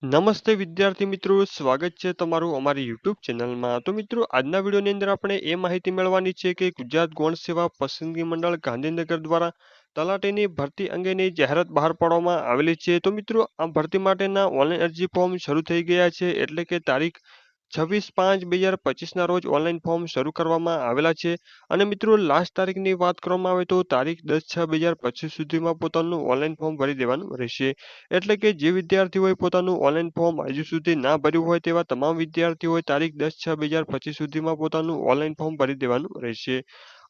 નમસ્તે વિદ્યાર્થી મિત્રો, સ્વાગત છે તમારું અમારી યુટ્યુબ ચેનલમાં. તો મિત્રો, આજના વિડીયોની અંદર આપણે એ માહિતી મેળવવાની છે કે ગુજરાત ગૌણ સેવા પસંદગી મંડળ ગાંધીનગર દ્વારા તલાટીની ભરતી અંગેની જાહેરાત બહાર પાડવામાં આવેલી છે. તો મિત્રો, આ ભરતી માટેના ઓનલાઈન અરજી ફોર્મ શરૂ થઈ ગયા છે, એટલે કે તારીખ 26/5/2025ના રોજ ઓનલાઈન ફોર્મ શરૂ કરવામાં આવેલા છે. અને મિત્રો, લાસ્ટ તારીખની વાત કરવામાં આવે તો તારીખ 10/6/2025 સુધીમાં પોતાનું ઓનલાઈન ફોર્મ ભરી દેવાનું રહેશે. એટલે કે જે વિદ્યાર્થીઓએ પોતાનું ઓનલાઈન ફોર્મ હજુ સુધી ના ભર્યું હોય તેવા તમામ વિદ્યાર્થીઓએ તારીખ 10/6/2025 સુધીમાં પોતાનું ઓનલાઈન ફોર્મ ભરી દેવાનું રહેશે.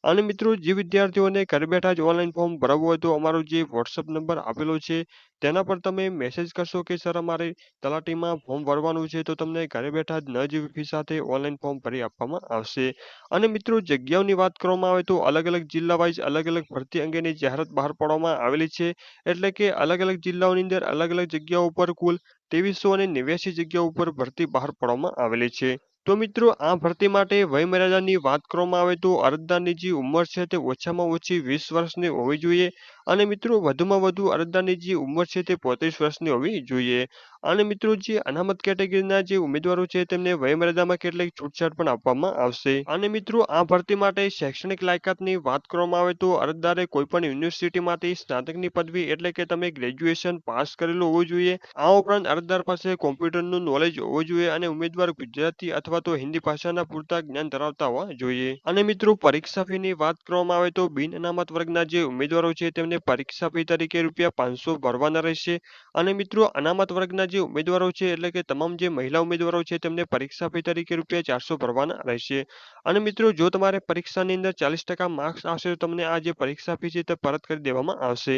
અને મિત્રો, જે વિદ્યાર્થીઓને ઘરે બેઠા જ ઓનલાઈન ફોર્મ ભરવું હોય તો અમારો જે વોટ્સઅપ નંબર આપેલો છે તેના પર તમે મેસેજ કરશો કે સર અમારે તલાટીમાં ફોર્મ ભરવાનું છે, તો તમને ઘરે બેઠા જ ન જેવી ફી સાથે ઓનલાઈન ફોર્મ ભરી આપવામાં આવશે. અને મિત્રો, જગ્યાઓની વાત કરવામાં આવે તો અલગ અલગ જિલ્લા વાઇઝ અલગ અલગ ભરતી અંગેની જાહેરાત બહાર પાડવામાં આવેલી છે. એટલે કે અલગ અલગ જિલ્લાઓની અંદર અલગ અલગ જગ્યાઓ ઉપર કુલ 2389 જગ્યાઓ ઉપર ભરતી બહાર પાડવામાં આવેલી છે. તો મિત્રો, આ ભરતી માટે વયમર્યાદાની વાત કરવામાં આવે તો અરજદારની જે ઉંમર છે તે ઓછામાં ઓછી 20 વર્ષની હોવી જોઈએ. અને મિત્રો, વધુમાં વધુ અરજદારની જે ઉંમર છે તે 35 વર્ષની હોવી જોઈએ. અને મિત્રો, જે અનામત કેટેગરીના જે ઉમેદવારો છે તેમને વયમર્યાદામાં કેટલીક છૂટછાટ પણ આપવામાં આવશે. અને મિત્રો, આ ભરતી માટે શૈક્ષણિક લાયકાતની વાત કરવામાં આવે તો અરજદારે કોઈપણ યુનિવર્સિટીમાંથી સ્નાતકની પદવી એટલે કે તમે ગ્રેજ્યુએશન પાસ કરેલું હોવું જોઈએ. આ ઉપરાંત અરજદાર પાસે કોમ્પ્યુટરનું નોલેજ હોવું જોઈએ અને ઉમેદવાર ગુજરાતી અથવા તો હિન્દી ભાષાના પૂરતા જ્ઞાન ધરાવતા હોવા જોઈએ. અને મિત્રો, પરીક્ષા ફીની વાત કરવામાં આવે તો બિન અનામત વર્ગના જે ઉમેદવારો છે તેમને પરીક્ષા ફી તરીકે ₹500 ભરવાના રહેશે. અને મિત્રો, અનામત વર્ગના જે ઉમેદવારો છે એટલે કે તમામ જે મહિલા ઉમેદવારો છે તેમને પરીક્ષા ફી તરીકે ₹400 ભરવાના રહેશે. અને મિત્રો, જો તમારે પરીક્ષાની અંદર 40% માર્ક્સ આવશે તો તમને આ જે પરીક્ષા ફી છે તે પરત કરી દેવામાં આવશે.